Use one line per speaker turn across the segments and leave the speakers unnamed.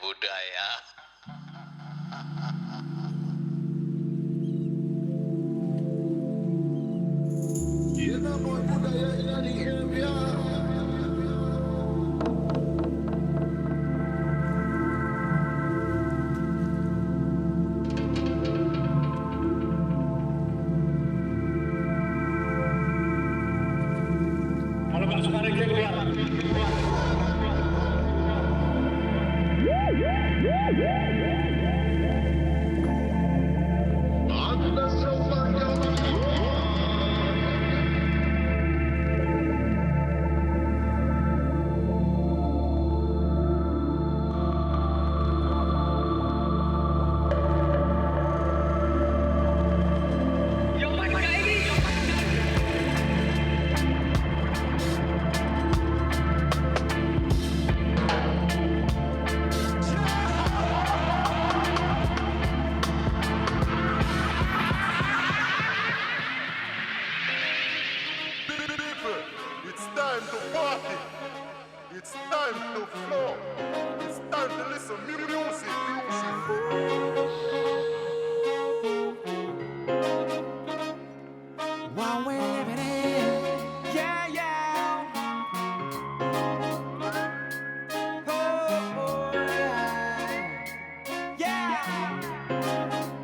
budaya.
Budaya ini
Kalau Pak Sukarek keluar.
It's time to party. It's time to flow. It's time to listen music.
While we're living in, yeah, yeah. Oh, yeah.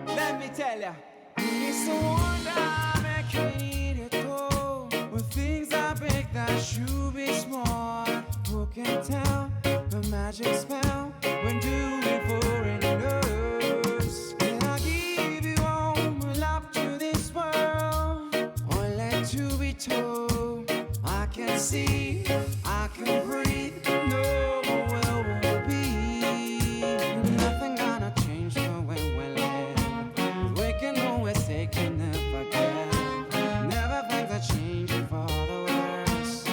Let me tell ya, it's the wonder I'm created though. When things are big, that should be small. Who can tell the magic spell when doing foreigners? Can I give you all my love to this world? Only to be told, I can see, I can breathe, no will be. Nothing gonna change the way we live. We can always take and never give. Never think that changing for the worse.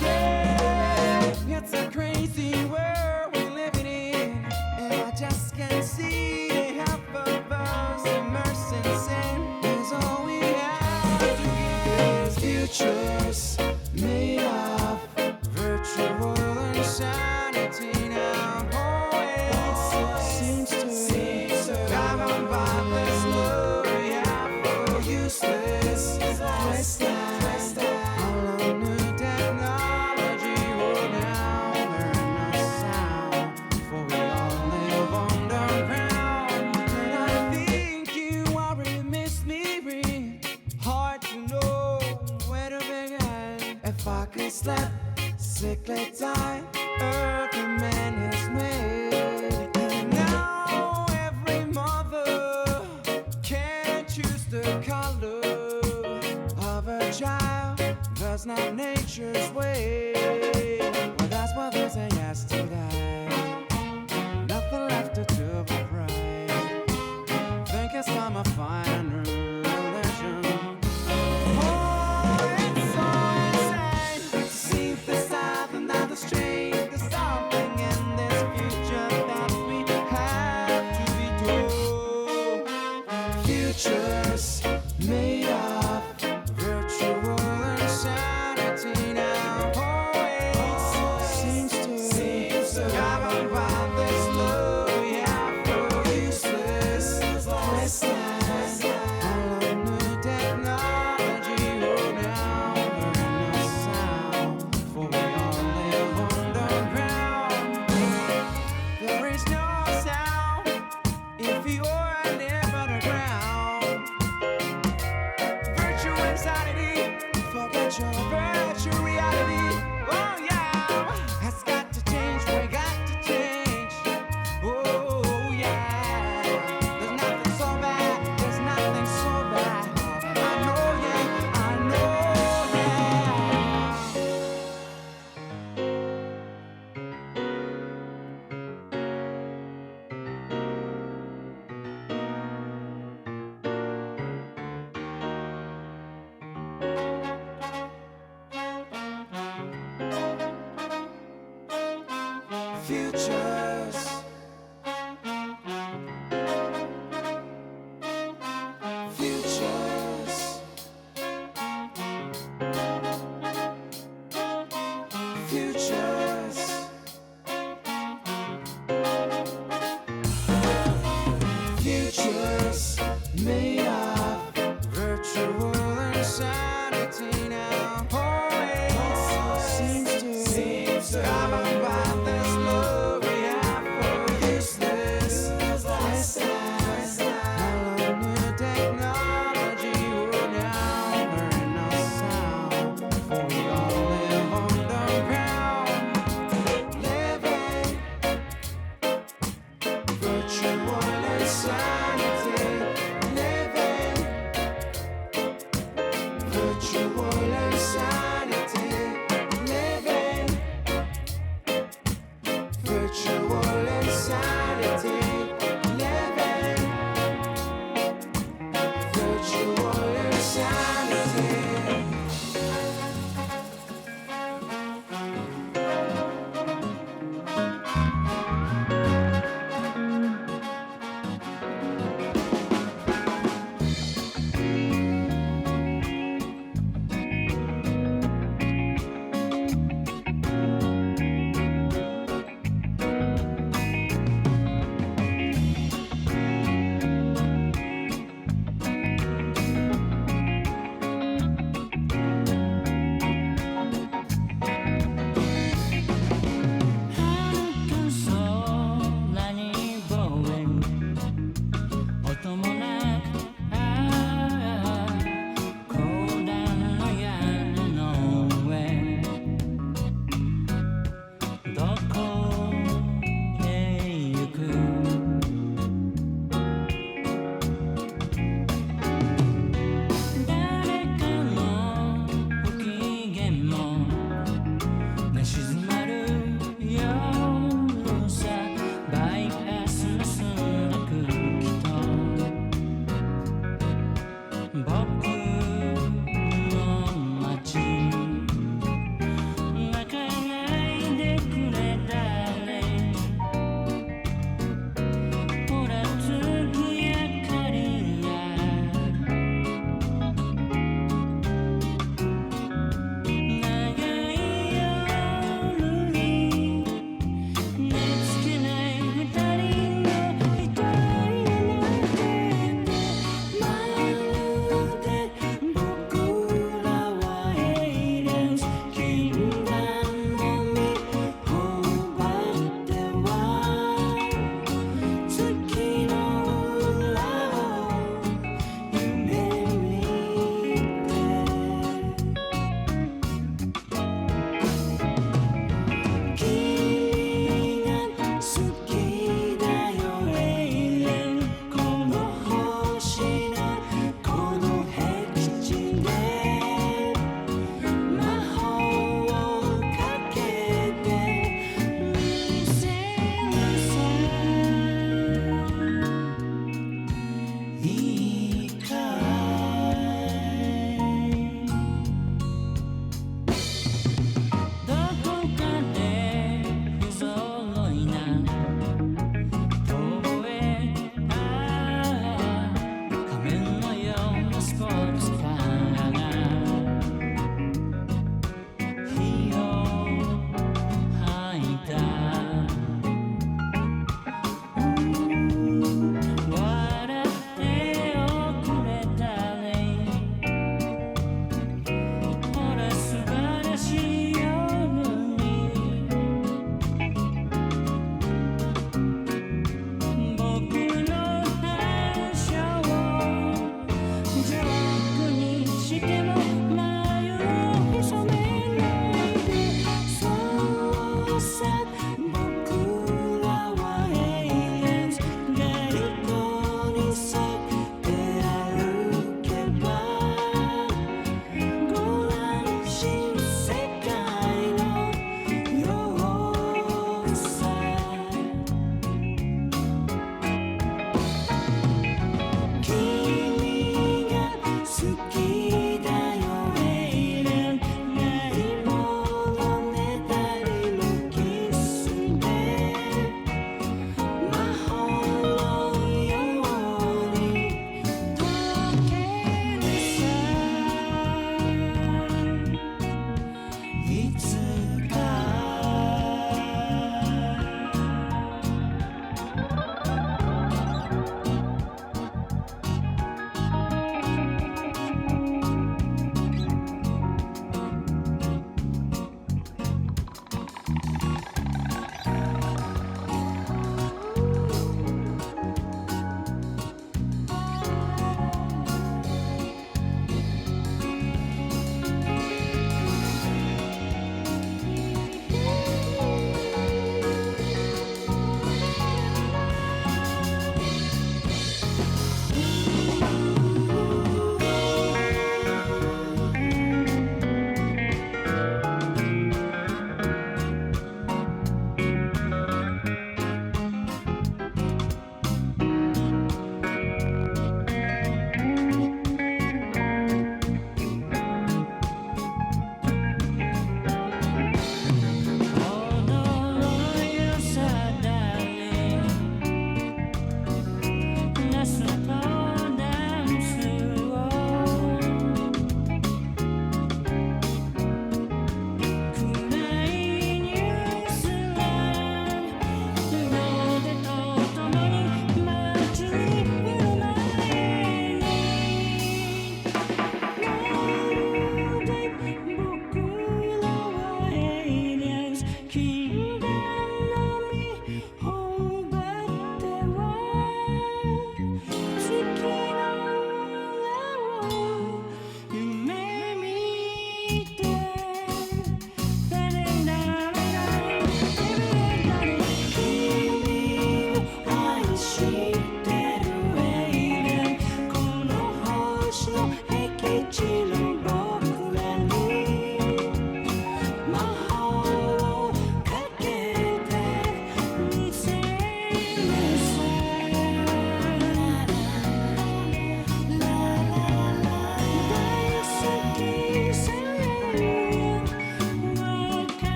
Yeah, it's a crazy world we're living in, and I just can't see half of us immersed in sin. Is all we have to give is futures made of virtual insanity. Now always seems to governed by this love we have for useless wasteland. All of new technology will now learn our sound, for we all live underground. And I think you already missed me, Reed. Hard to know where to begin. If I could slap, sickly time, earth a man has made. And now every mother can choose the color of her child. That's not nature's way. Well, that's what they say yesterday. Nothing left to do but pray. Think it's time I find a new religion. Oh, it's so insane to see this south and now the strange. There's something in this future that we have to be told. Futures made of virtual insanity now always seems to govern by this love we have for useless wasteland. All of new technology will now learn our sound, for we all live underground. There is no sound if you are live underground. Virtual insanity, forget your virtual reality. Oh yeah, has got to change, we got to change. Oh yeah, there's nothing so bad, there's nothing so bad. I know, yeah, I know, futures. Futures. Futures. discovered by this love we have for useless lifestyles. How long new technology would now burn us out before we all live underground, living virtual insanity, living virtual insanity, living virtual insanity, living virtual insanity.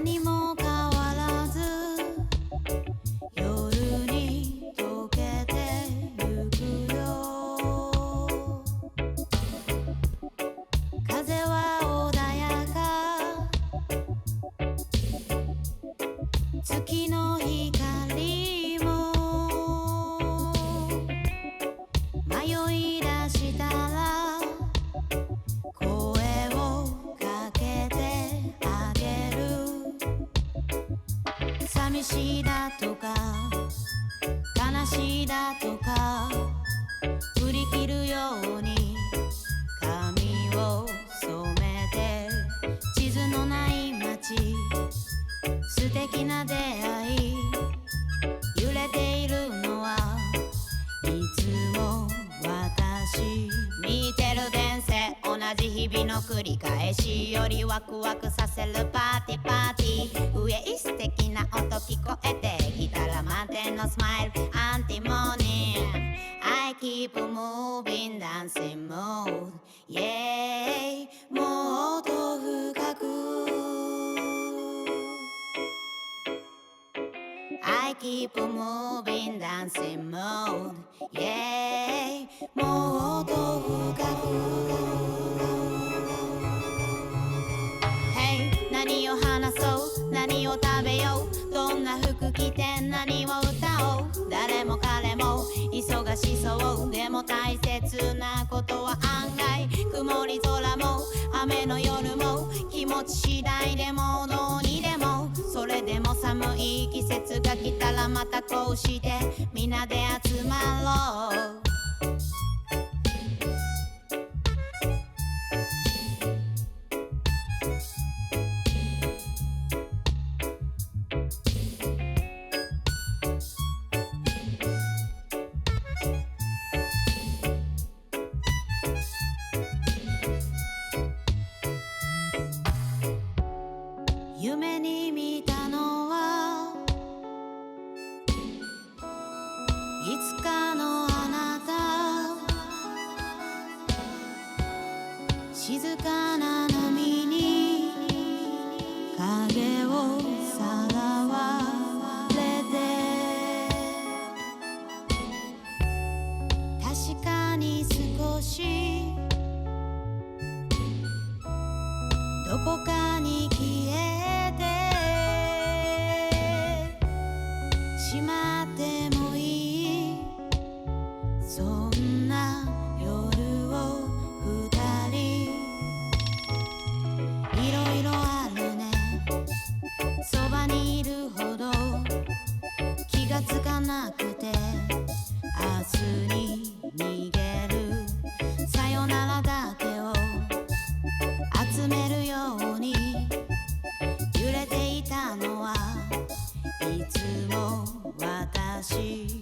何も変わらず夜に溶けてゆくよ。風は穏やか、月の光も迷い出したら声をかけてあげる。寂しいだとか悲しいだとか振り切るように髪を染めて、地図のない街、素敵な出会い、揺れているのはいつも私。見てる電線、同じ日々の繰り返し、よりワクワクさせるパーティーパーティー。上い素敵な音聞こえてきたら満点のスマイル、アンティモーニング。 I keep moving dancing mode, yeah。 もっと深く I keep moving dancing mode, yeah。 もっと深く Hey、 何を話そう、何を食べよう、どんな服着て何を歌おう。誰も彼も忙しそう、でも大切なことは案外、曇り空も雨の夜も気持ち次第でもどうにでも。それでも寒い季節が来たらまたこうしてみんなで集まろう。夢に見たのはいつかのあなた、静かな波に影をさらわれて、確かに少しどこかに消えてしまってもいい、そんな夜を二人。いろいろあるね、そばにいるほど気がつかなくて、明日に逃げるさよならだけを集めるように。揺れていたのはいつも私。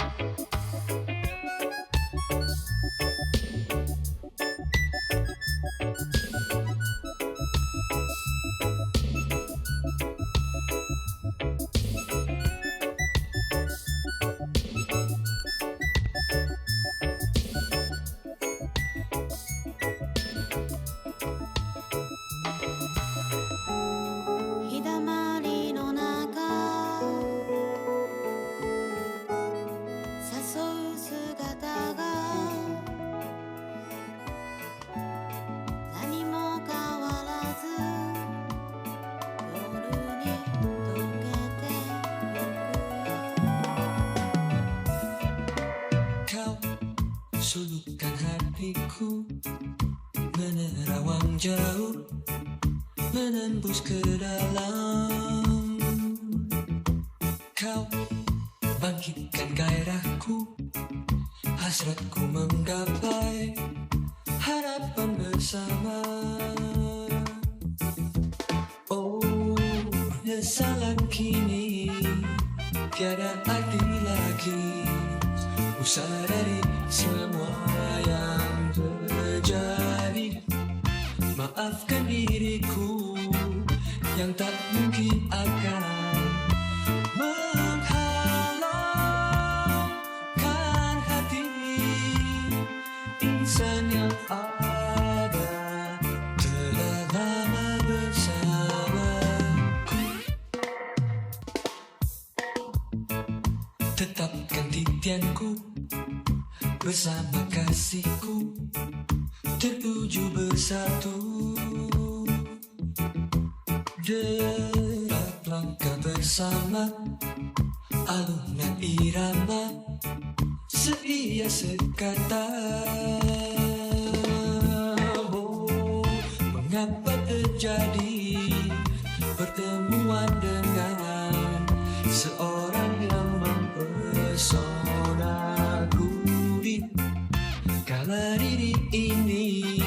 日だまりの中誘う姿が何も変わらず夜に溶けてゆくよ。
Kau sulukkan hatiku menerawang jauh, menembus ke dalam. Kau bangkitkan gairahku, hasratku menggapai harapan bersama. Oh, penyesalan kini tiada arti lagi, ku sadari semua yang terjadi. Maafkan diriku yang tak mungkin akan menghalaukan hati insan yang ada telah lama bersamaku. impianku bersama kasihku tertuju bersatu. Derap langkah bersama alunan irama seia sekata. Oh, mengapa terjadi pertemuan dengan seorang yang mempesonaku di kala diri ini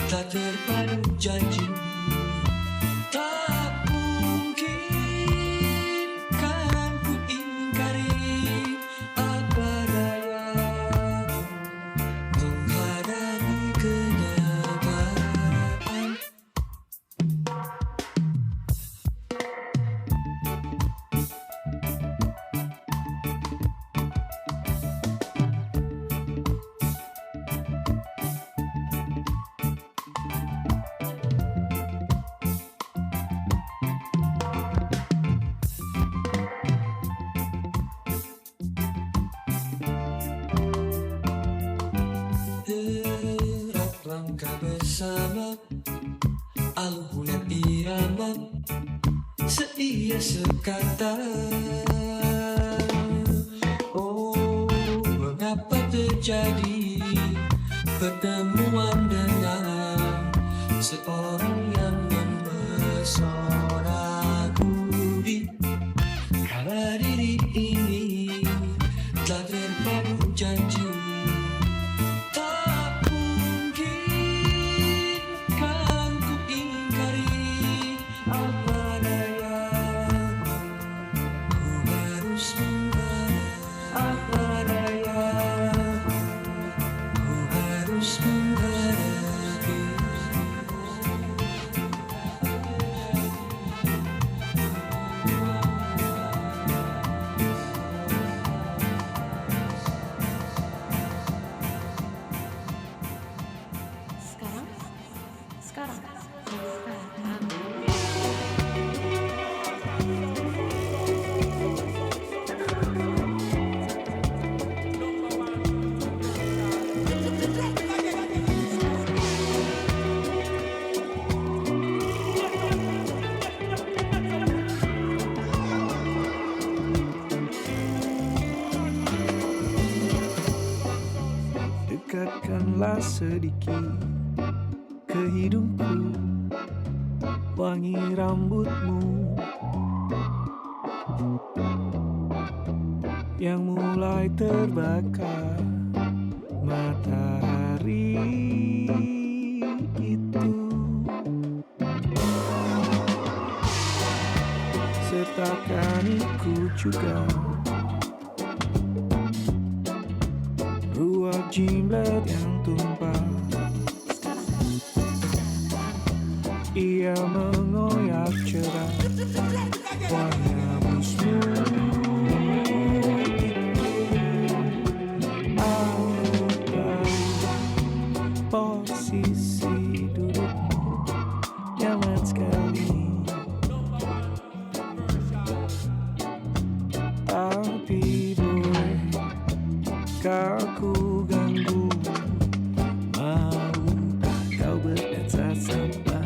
tak terpadu janji. Tak mungkin kan ku ingkari apa daya menghadapi kenyataan. Derap langkah bersama alunan irama seia sekata. Oh, mengapa terjadi pertemuan dengan seorang yang mempesonaku di kala diri ini telah terpadu janji.
Sekarang.
Dekatkanlah sedikit ke hidungku, wangi rambutmu yang mulai terbakar matahari itu, serta kaniku juga. Ruang jimlet yang tumpah, ia mengoyak cerah warna busmu itu. Aku tahu posisi dudukmu nyaman sekali, tapi boleh ku ganggu? Maukah kau berdansa sama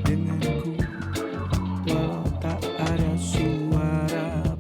denganku? Walau tak ada suara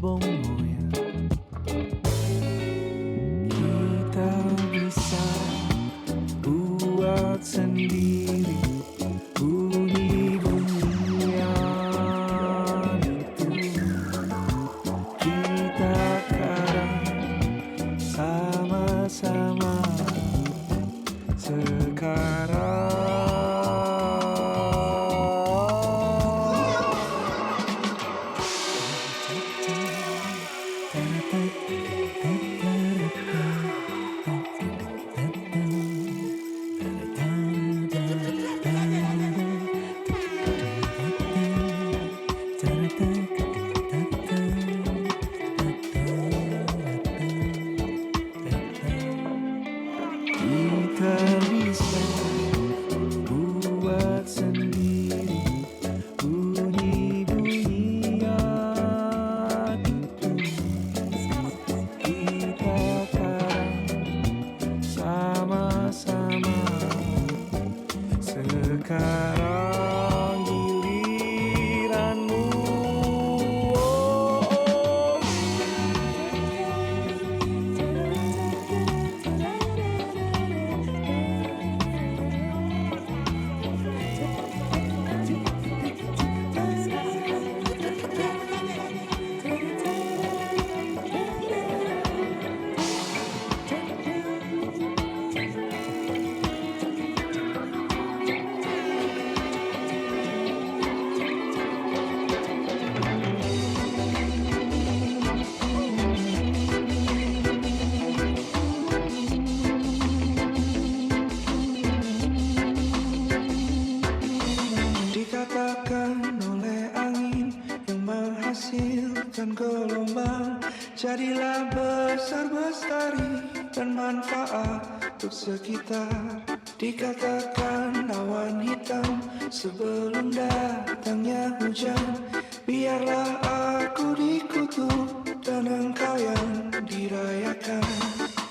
diciptakan oleh angin yang menghasilkan gelombang. Jadilah besar bestari dan manfaat untuk sekitar. Dikatakan awan hitam sebelum datangnya hujan. Biarlah aku dikutuk dan engkau yang dirayakan.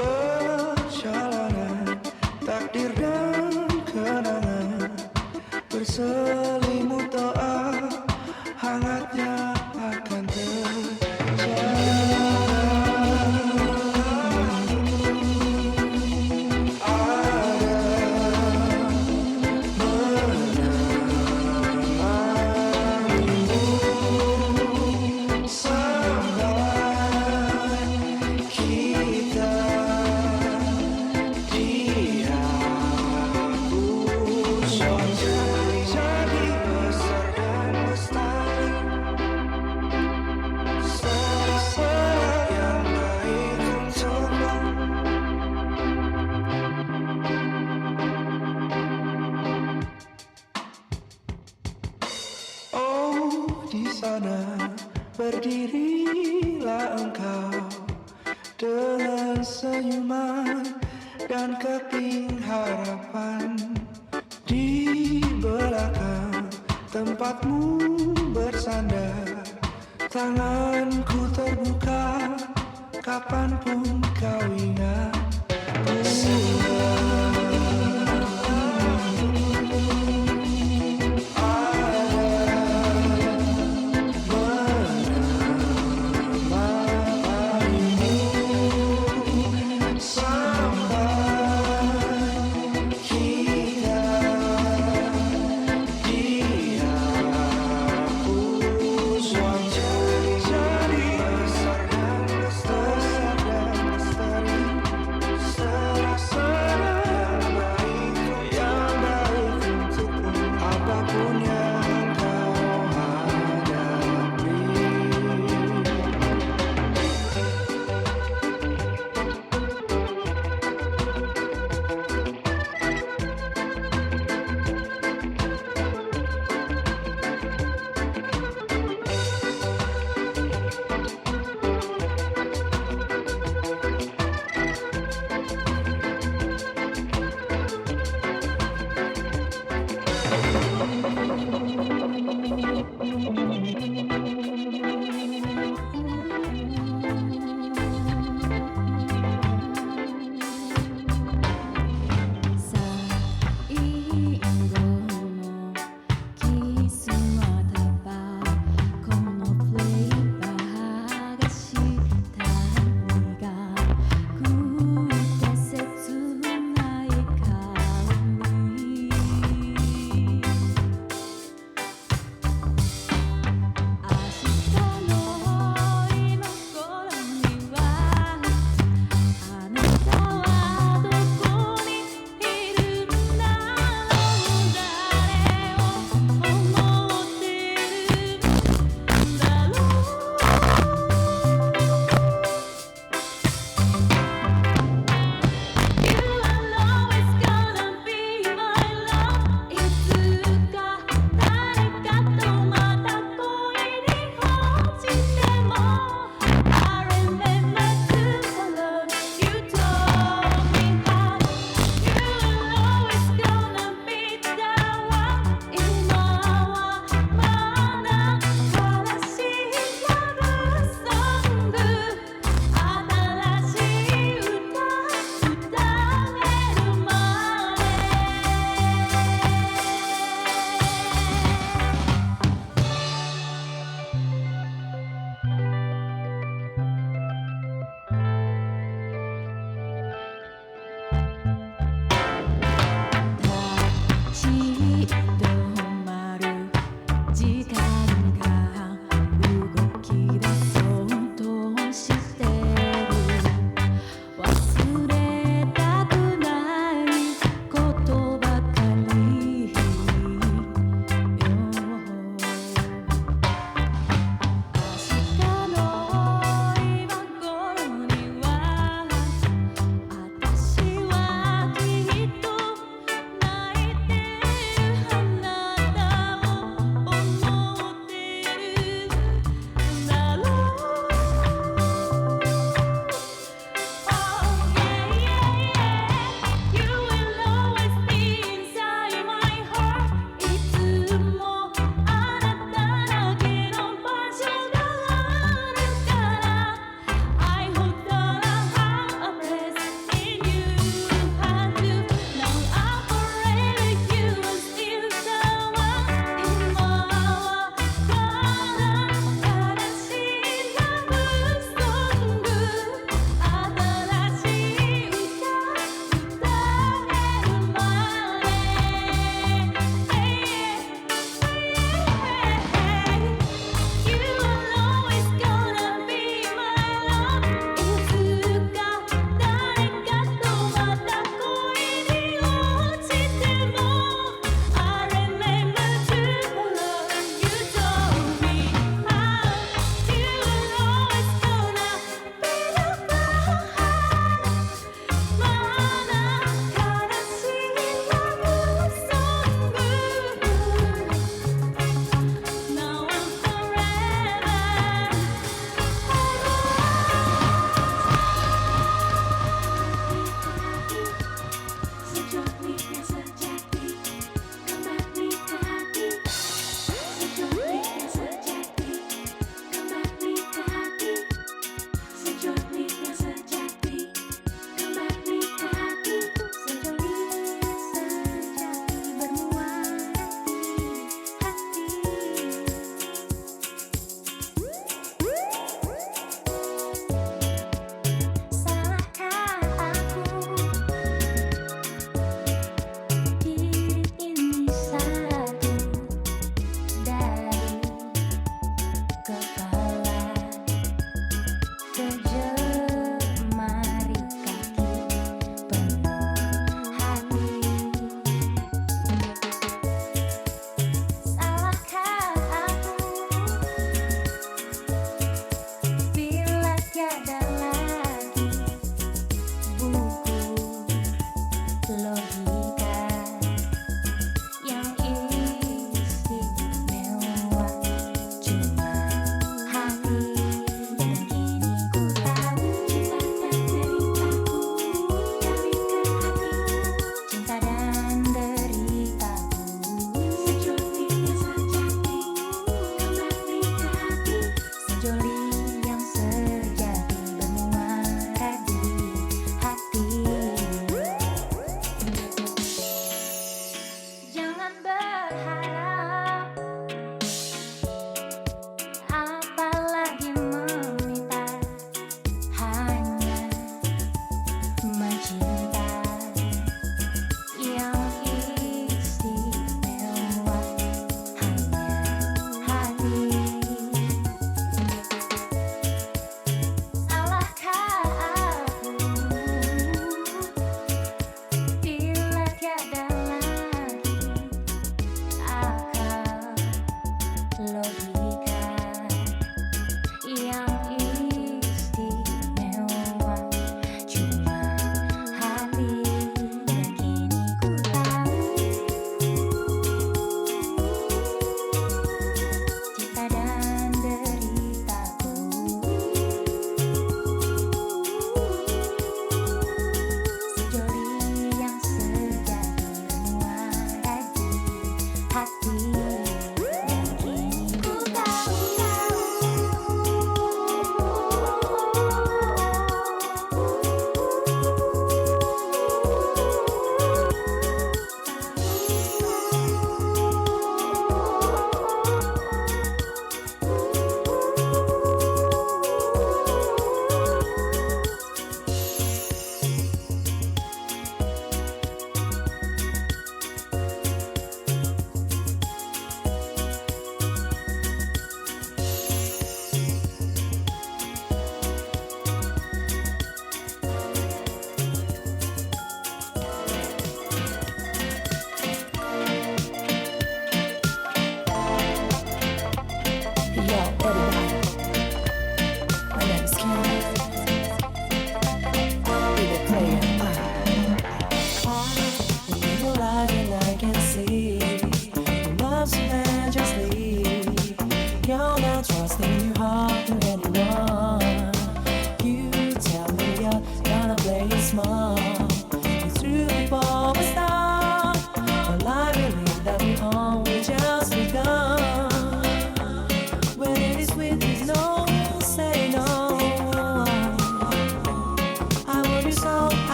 Perjalanan takdir dan kenangan berselimut doa, hangatnya akan terjaga. Berdirilah engkau dengan senyuman dan keping harapan. Di belakang tempatmu bersandar, tanganku terbuka kapanpun kau ingat. Besar dan lestari,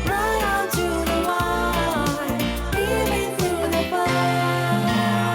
Right on to the wire, even through the fire.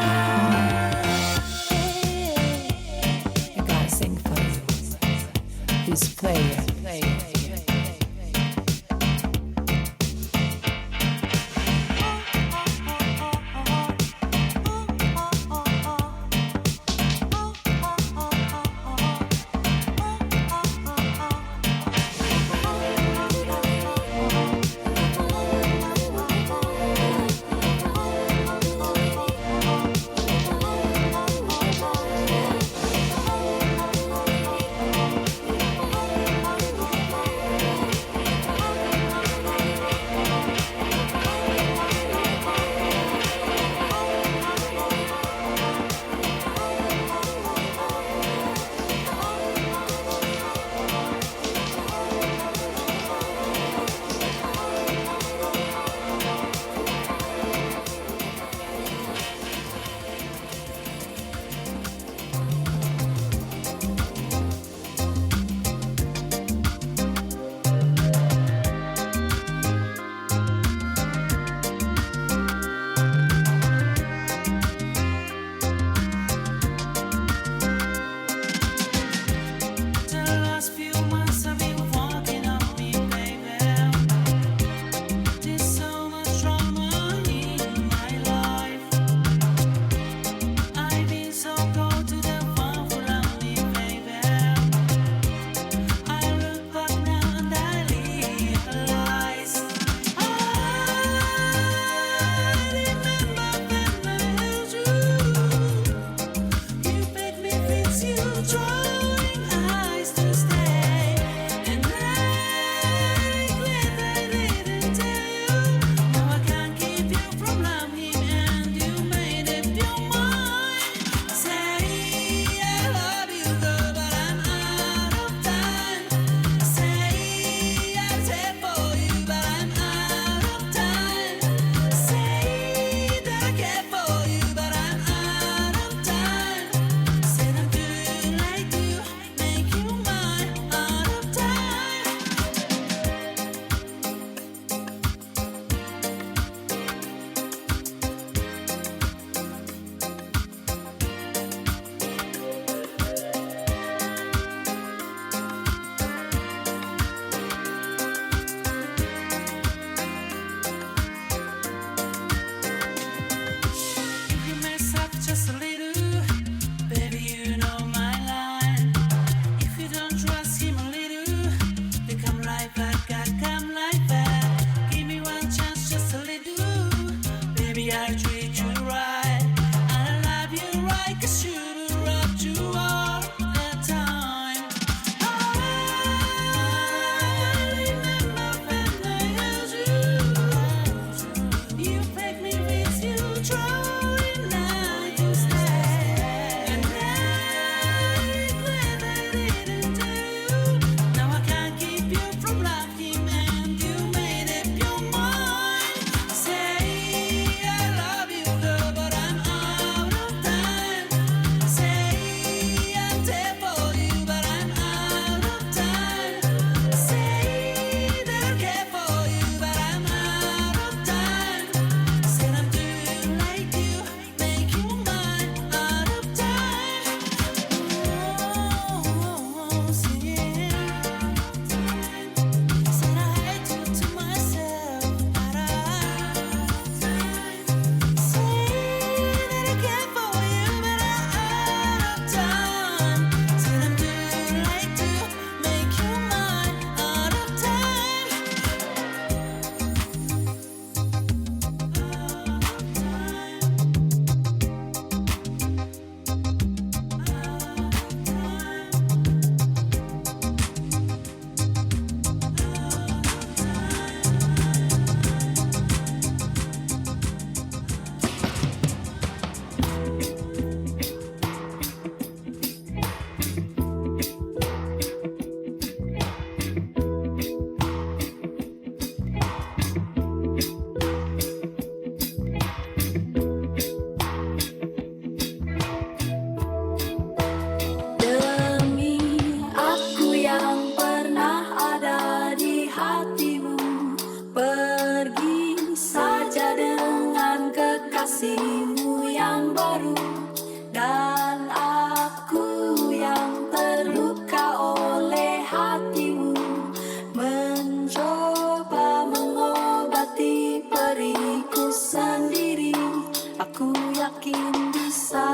Aku yakin bisa,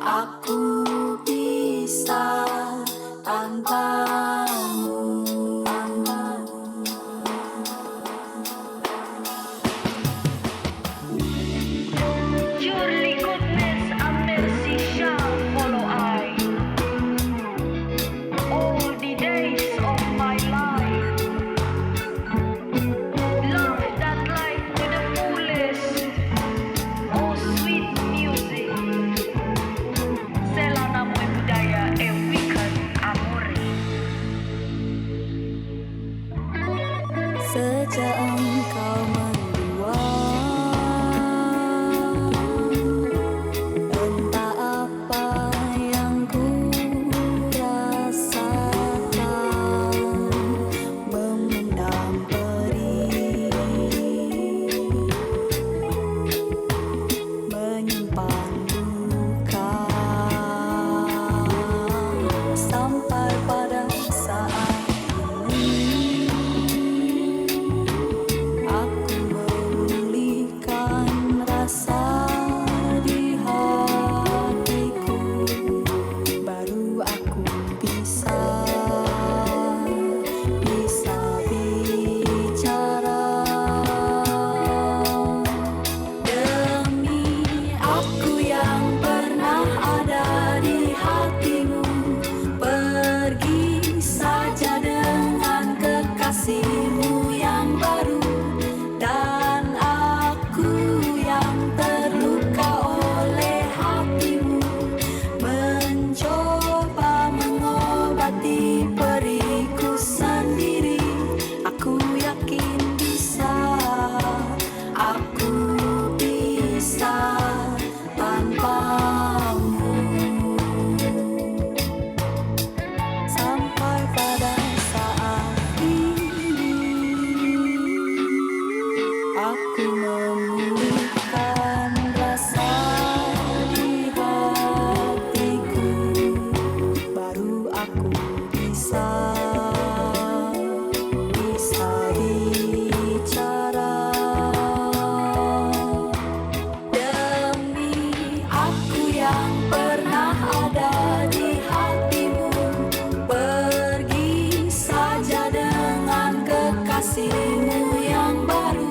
aku bisa tanpamu.
Surely goodness and mercy shall follow I all the days of my life. Love that life to the fullest. Oh sweet music, Selana Moe Budaya Weekend Amore.
Sejak engkau mendua, entah apa yang ku rasakan, memendam perih, menyimpan duka, sampai pada saat ini aku memulihkan rasa di hatiku, baru aku bisa bicara. Demi aku yang pernah ada di hatimu, pergi saja dengan kekasihmu yang baru. Dan aku yang terluka oleh hatimu, mencoba mengobati periku sendiri. Aku yakin bisa, aku bisa tanpamu. Sampai pada saat ini aku memulihkan rasa di hatiku, baru aku bisa bicara. Demi aku yang pernah ada di hatimu, pergi saja dengan kekasihmu yang baru.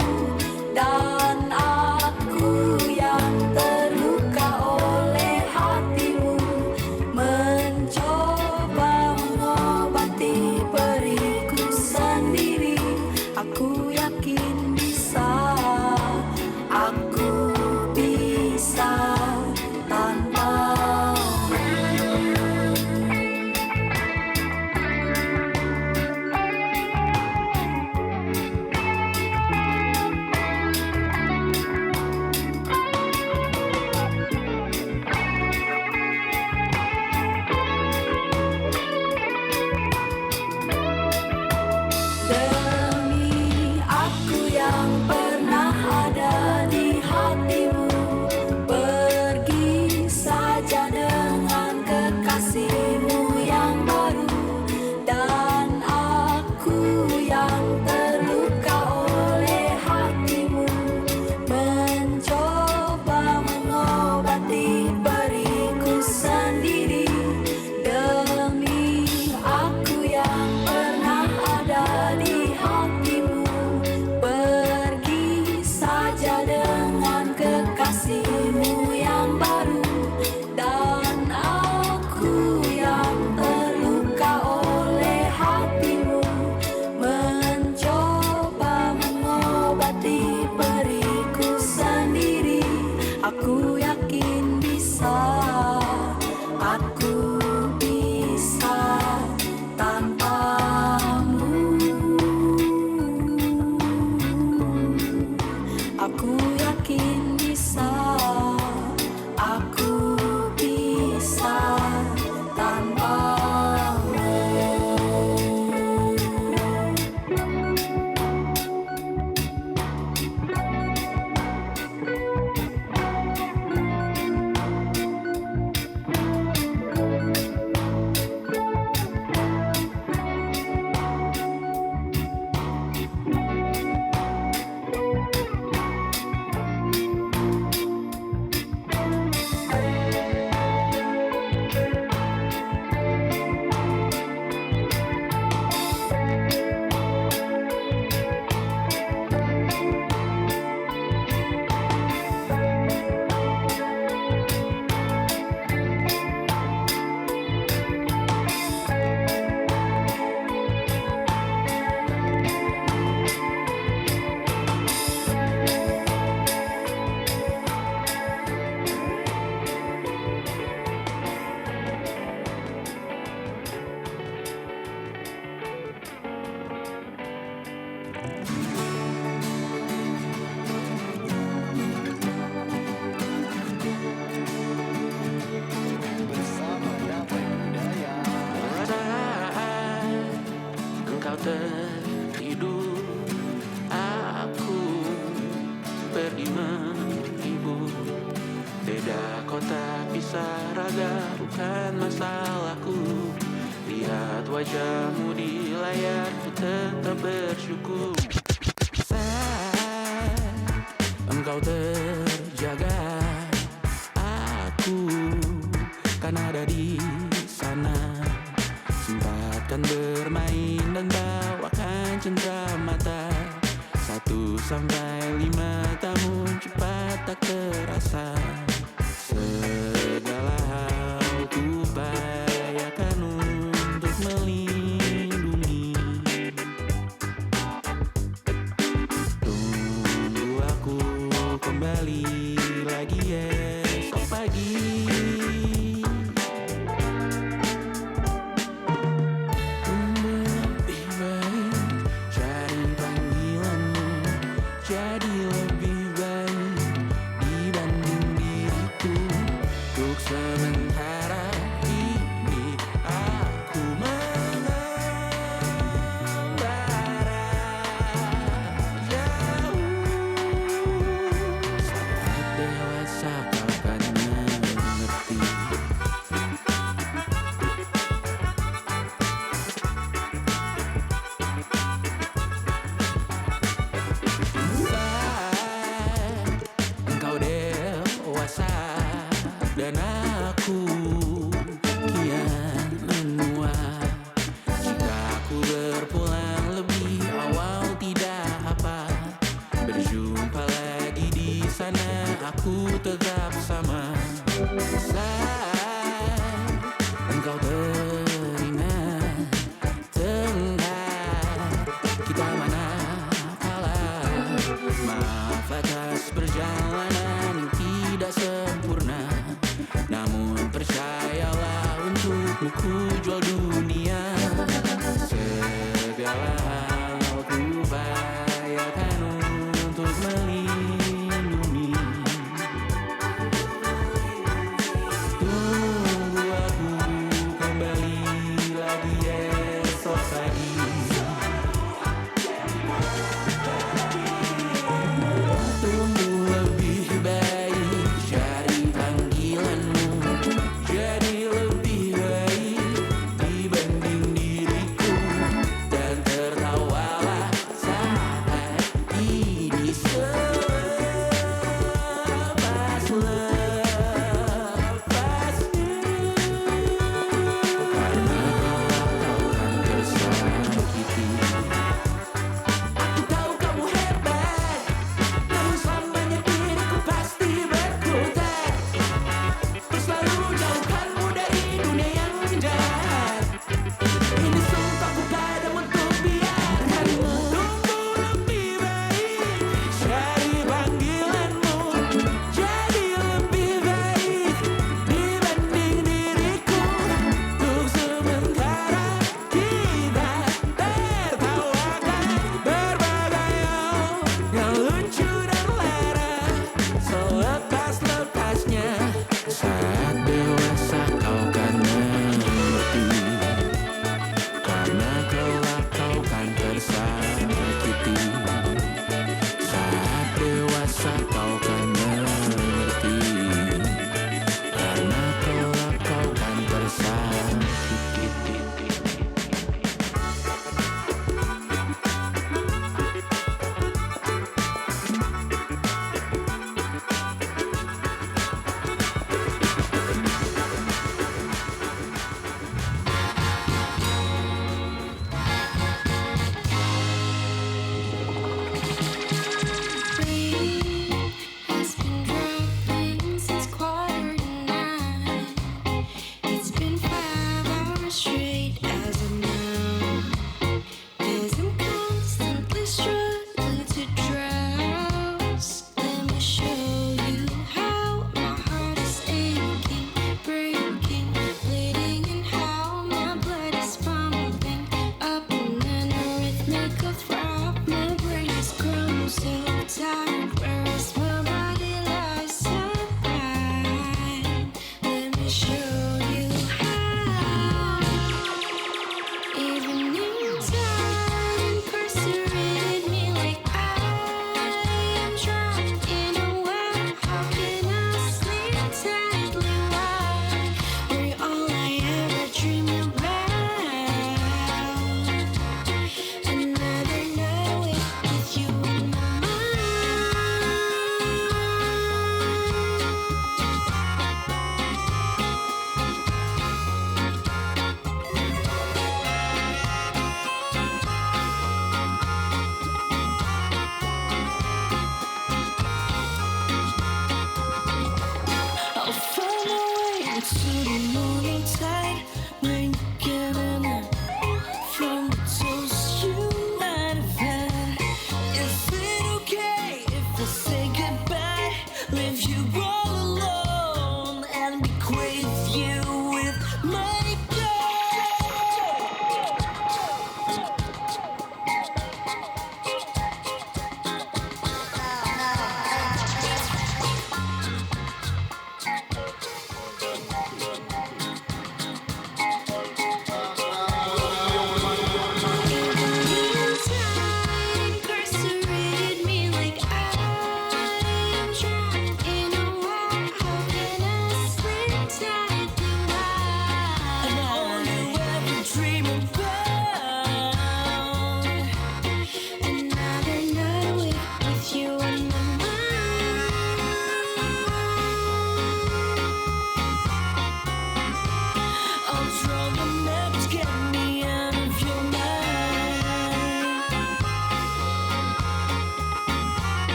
Dan aku yang terluka oleh hatimu, mencoba mengobati periku sendiri. Aku yakin bisa, aku bisa tanpamu. Demi
Bersama Damai Budaya.
Saat engkau tertidur, aku pergi menghibur. Beda kota pisah raga bukan masalahku. Lihat wajahmu di layar, ku tetap bersyukur. Saat engkau terjaga, aku kan ada di sana. Sempatkan bermain dan bawakan cendera mata. 1-5 tahun cepat tak terasa. Segala hal ku upayakan untuk melindungi. Tunggu aku kembali lagi esok pagi. Lebih baik cari panggilanmu, jadi lebih baik dibanding diriku. Untuk sementara ini aku mengembara jauh. Saat dewasa kau akan mengerti.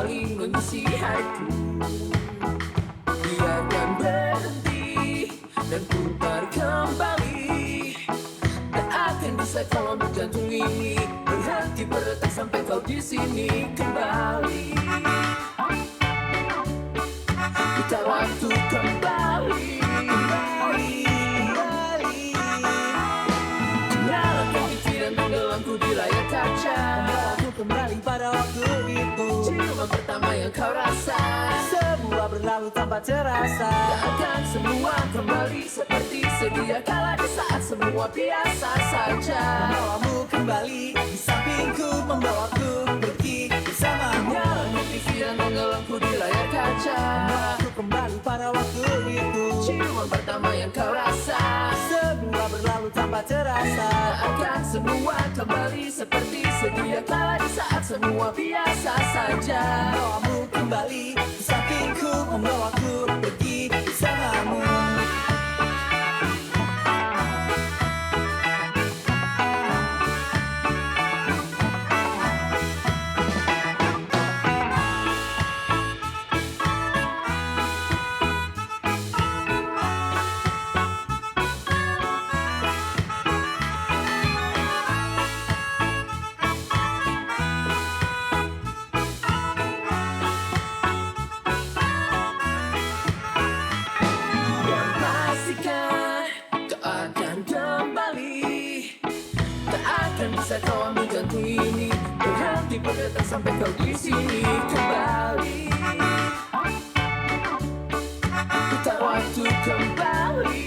kembali mengisi hariku. Biarkan berhenti dan putar kembali. Tak akan bisa kalau jantung ini berhenti berdetak sampai kau di sini kembali. Putar waktu kembali. Nyalakan TV dan tenggelamku di layar kaca.
Aku kembali pada waktu itu.
Ciuman pertama yang kau rasa,
Semua berlalu tanpa terasa.
tak akan semua kembali seperti sedia kala di saat semua biasa saja.
Membawamu kembali di sampingku, membawaku pergi bersamamu.
Nyalakan TV dan tenggelamku di layar kaca.
Aku kembali pada waktu itu.
Ciuman pertama yang kau rasa,
Semua berlalu tanpa terasa.
tak akan semua kembali seperti sedia kala di saat semua biasa saja.
Membawamu kembali di sampingku, membawaku pergi bersamamu.
Yang pastikan kau akan kembali. Tak akan bisa kau ambil jantung ini berhenti berdetak sampai kau di sini kembali. Putar waktu kembali.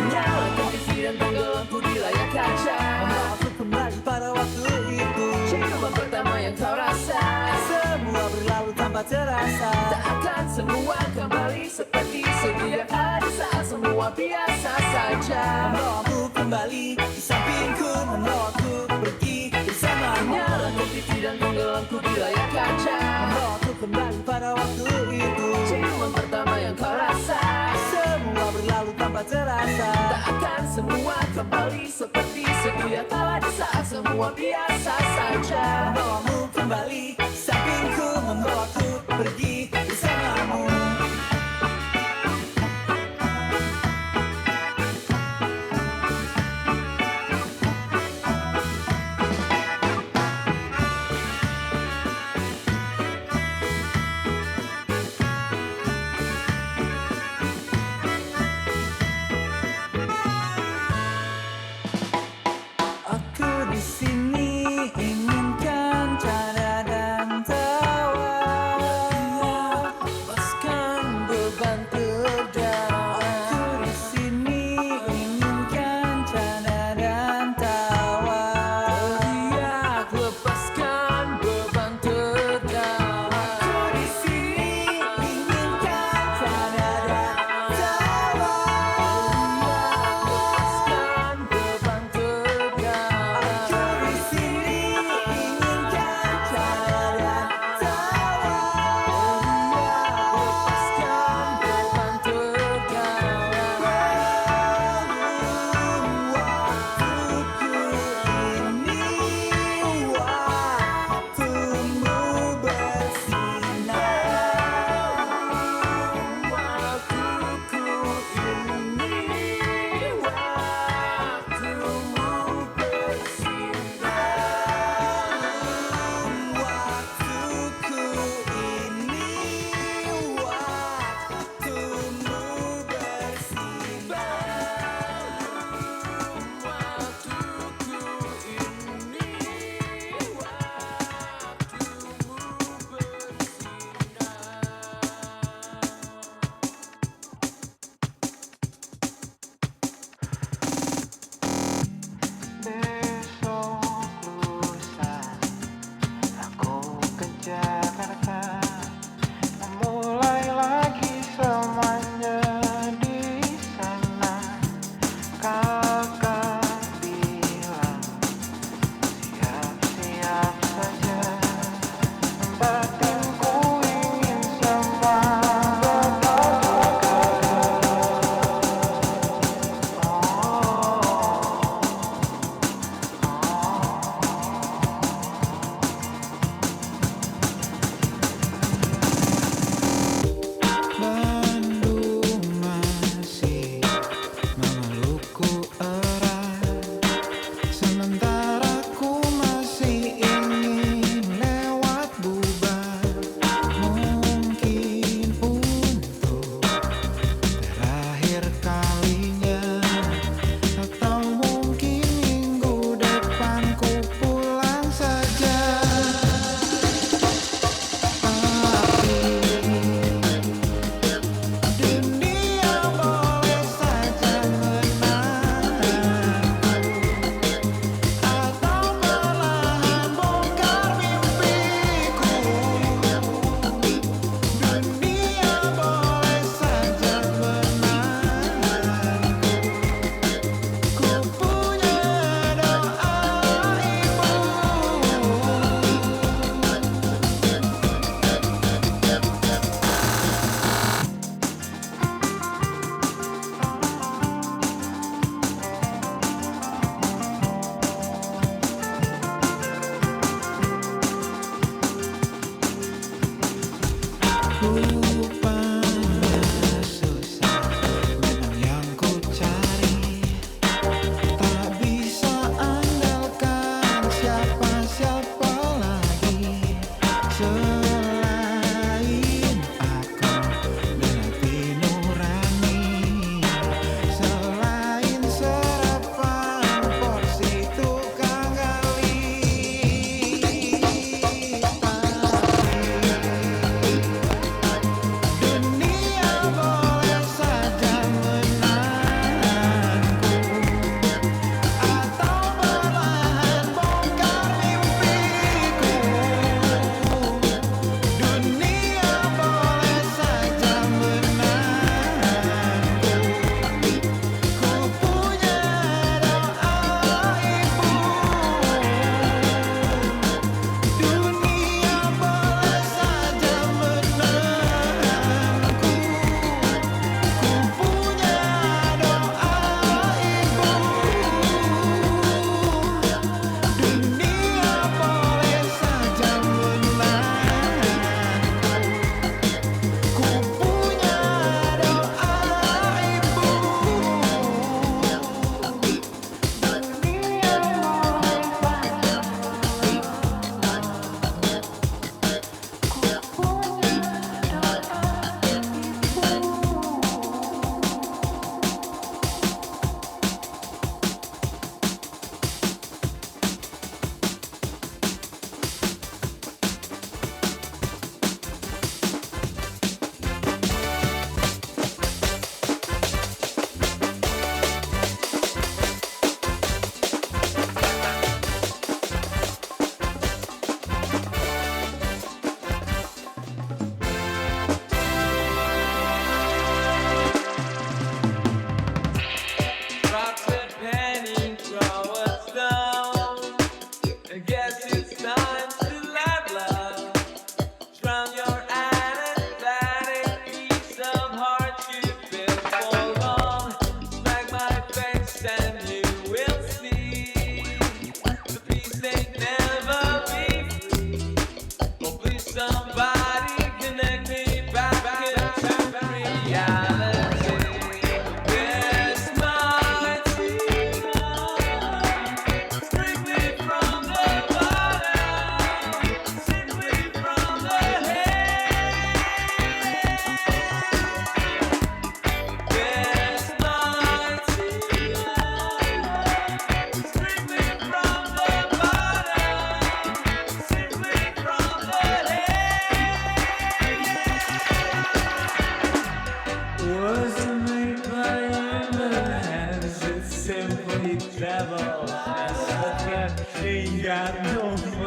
Nyalakan TV dan tenggelamku di layar kaca.
Aku kembali pada waktu itu.
Ciuman pertama yang kau rasa,
Semua berlalu tanpa terasa.
tak akan semua kembali seperti sedia kala di saat semua biasa saja.
Membawamu kembali di sampingku, membawaku pergi bersamamu.
Nyalakan TV dan tenggelamku di layar kaca.
Membawaku kembali pada waktu itu.
Ciuman pertama yang kau rasa,
Semua berlalu tanpa terasa.
tak akan semua kembali seperti sedia kala di saat semua biasa saja.
Membawamu kembali di sampingku, membawaku pergi bersamamu. Aku di sini inginkan canda dan tawa.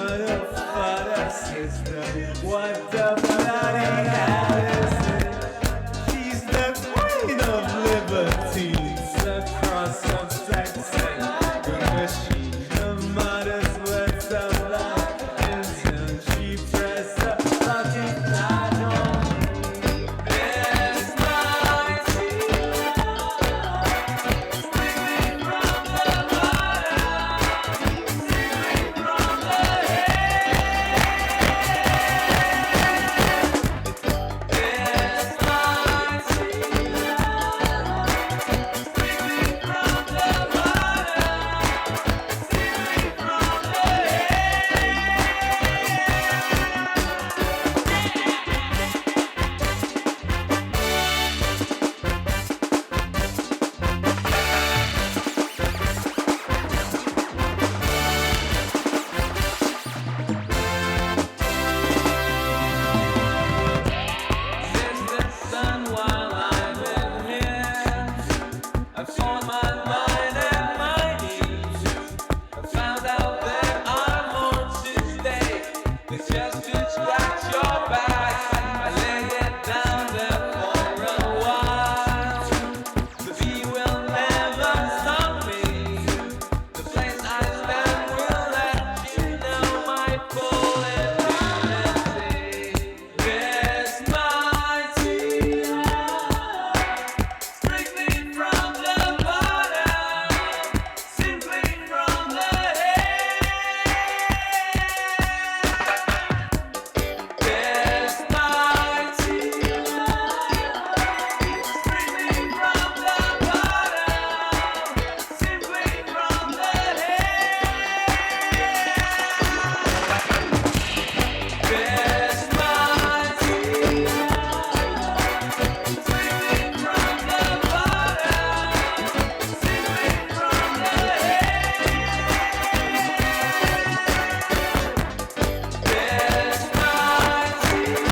mother, father, sister. What a bloody hell is it? She's the queen of liberties across of sex and machine. The mother's words of love until she press a fucking pad on me. There's my tears streaming from the bottom, streaming from the head. There's my tears streaming from the bottom, streaming from the Since the sun while I've been here, I've torn my mind and my knees. I found out there are more to stay. It's just to scratch your back. I lay it down there for a while. The bee will never stop me. The place I stand will let you know my full infinity. There's my tears streaming from the bottom, simply from the head. There's my tears streaming from the bottom, simply from the head. There's my tears streaming from the bottom, simply from the head. There's my tears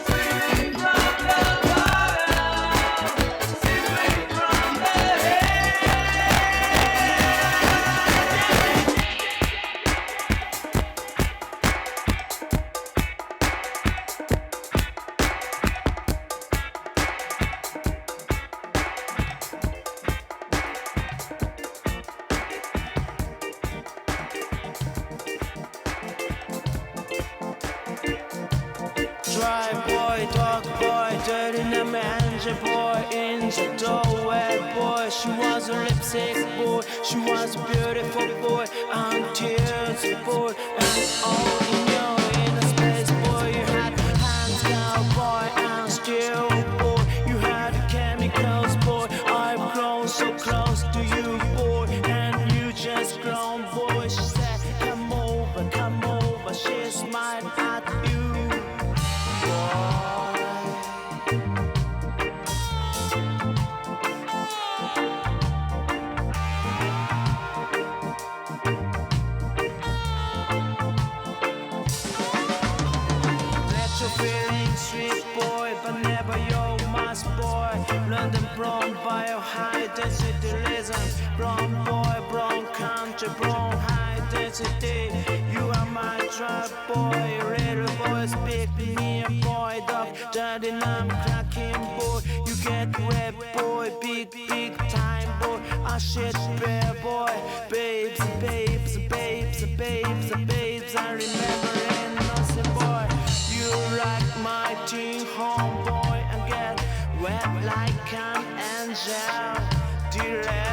streaming from the bottom, simply from the
Dry boy, dog boy, dirty manager boy in the doorway boy. She was a lipstick boy, she was a beautiful boy, until the boy and all in your inner space boy. You had hands down boy and still boy. You had chemicals boy. I've grown so close to you boy, and you just grown boy. She said, come over, she smiled at you. Let your feelings sweet boy, but never your mass boy. London brown bio high density rhythm. Brown boy, brown country, brown high density. You are my tribe boy, little boy, speak me a boy, dog, dirty I'm cracking boy. You get wet boy, big time boy. I shit bear boy, babes, babes, babes, babes, babes. I remember innocent boy. You rock my teen home boy and get wet like an angel. Delay.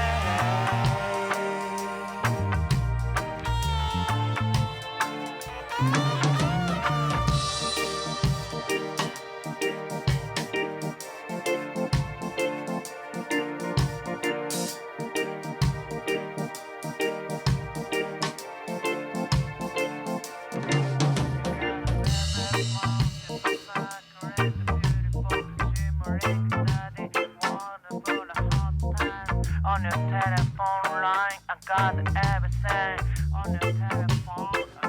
On your telephone line, I got everything. On your telephone, I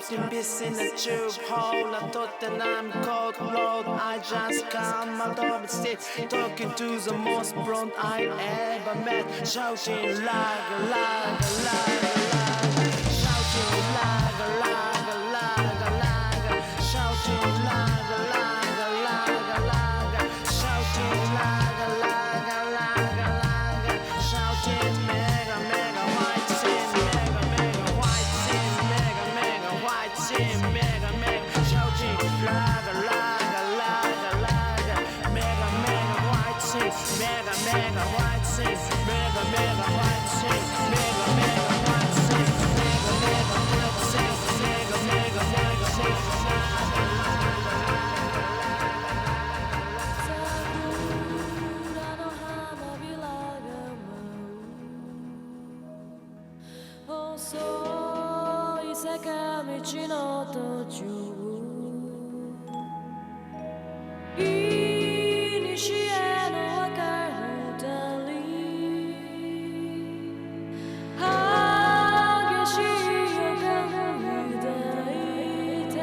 trapped in peace in the tube hole. I thought that I'm cold road. I just come out of it still talking to the most blonde I ever met, shouting like shouting like shouting like shouting shouting mega mega white sin, mega mega white sin, mega mega white sin, mega mega shouting mega mega white sin, mega mega white sin, mega mega white sin, mega mega white sin, mega mega white sin, mega mega white sin.
遅い坂道の途中いにしえの若い二人激しい予感を抱いて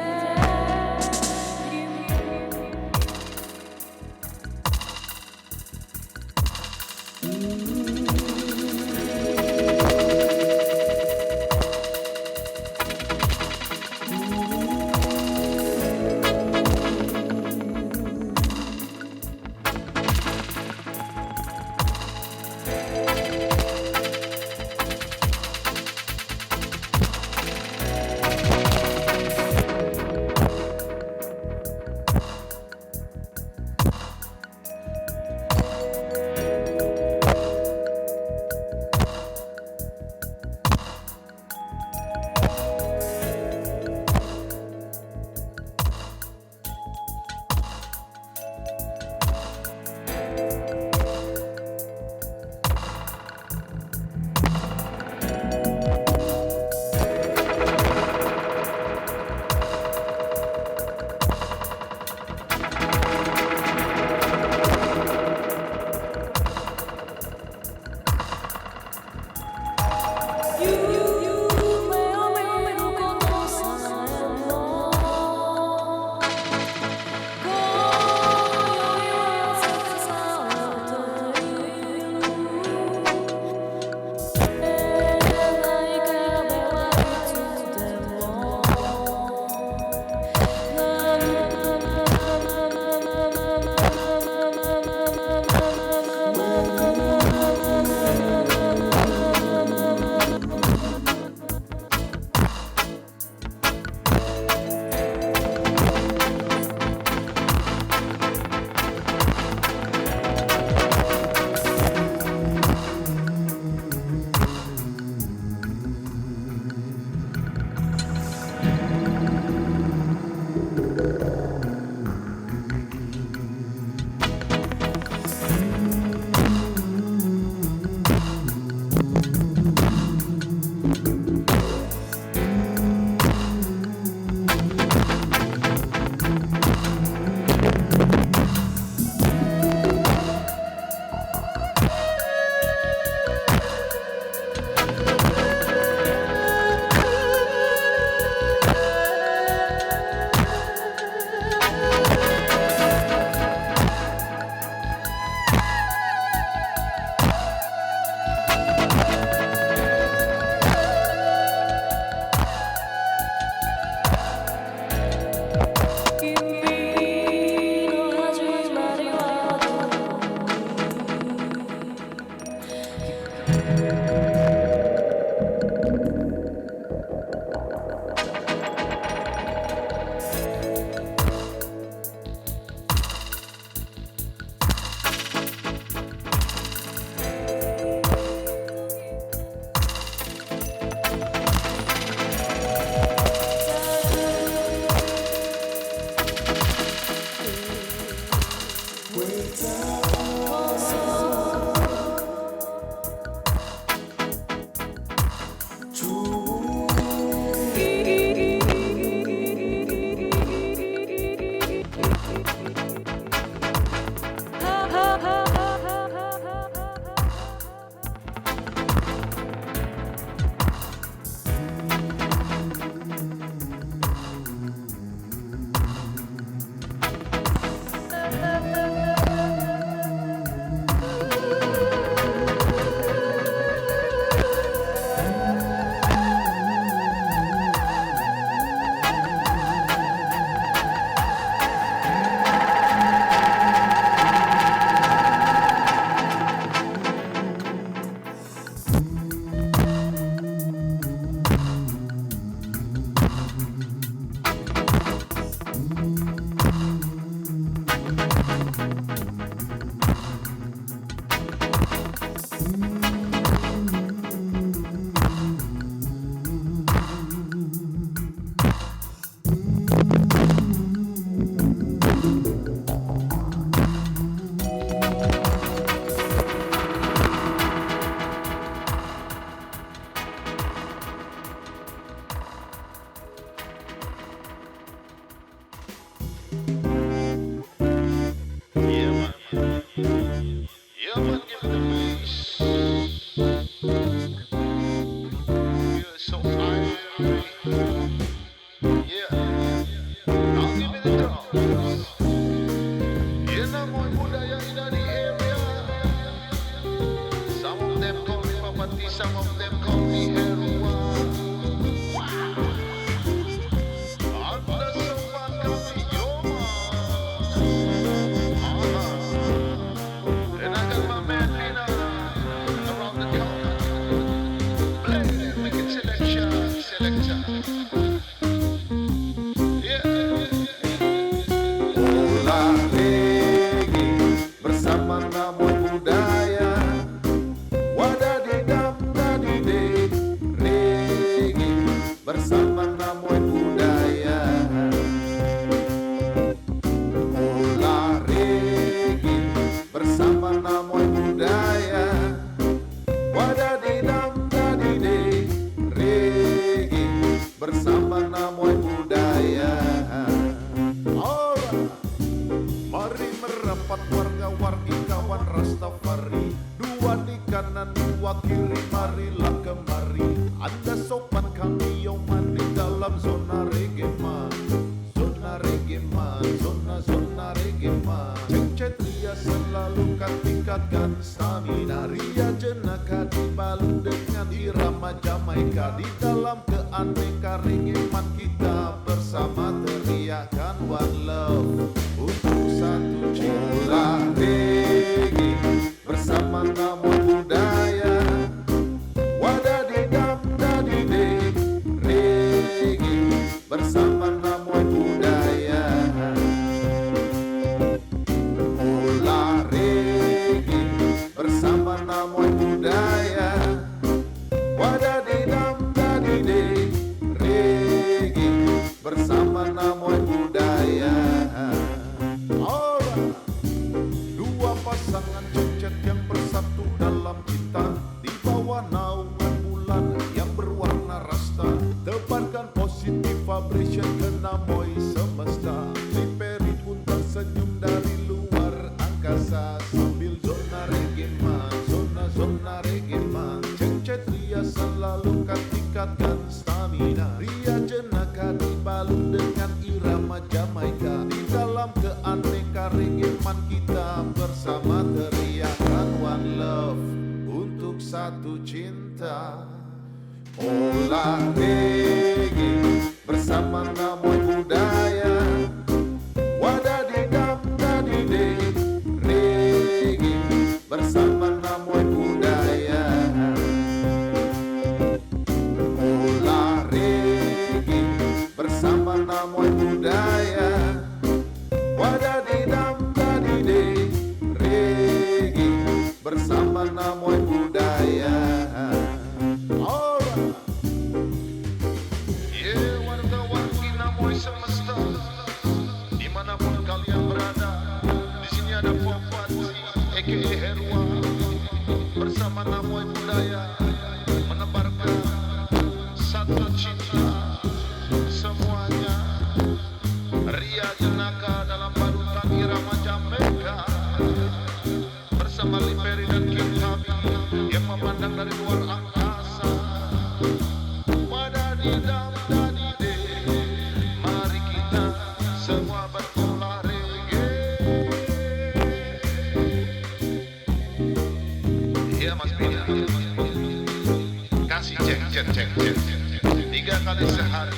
Kasih cek 3 kali sehari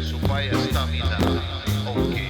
supaya stamina oke.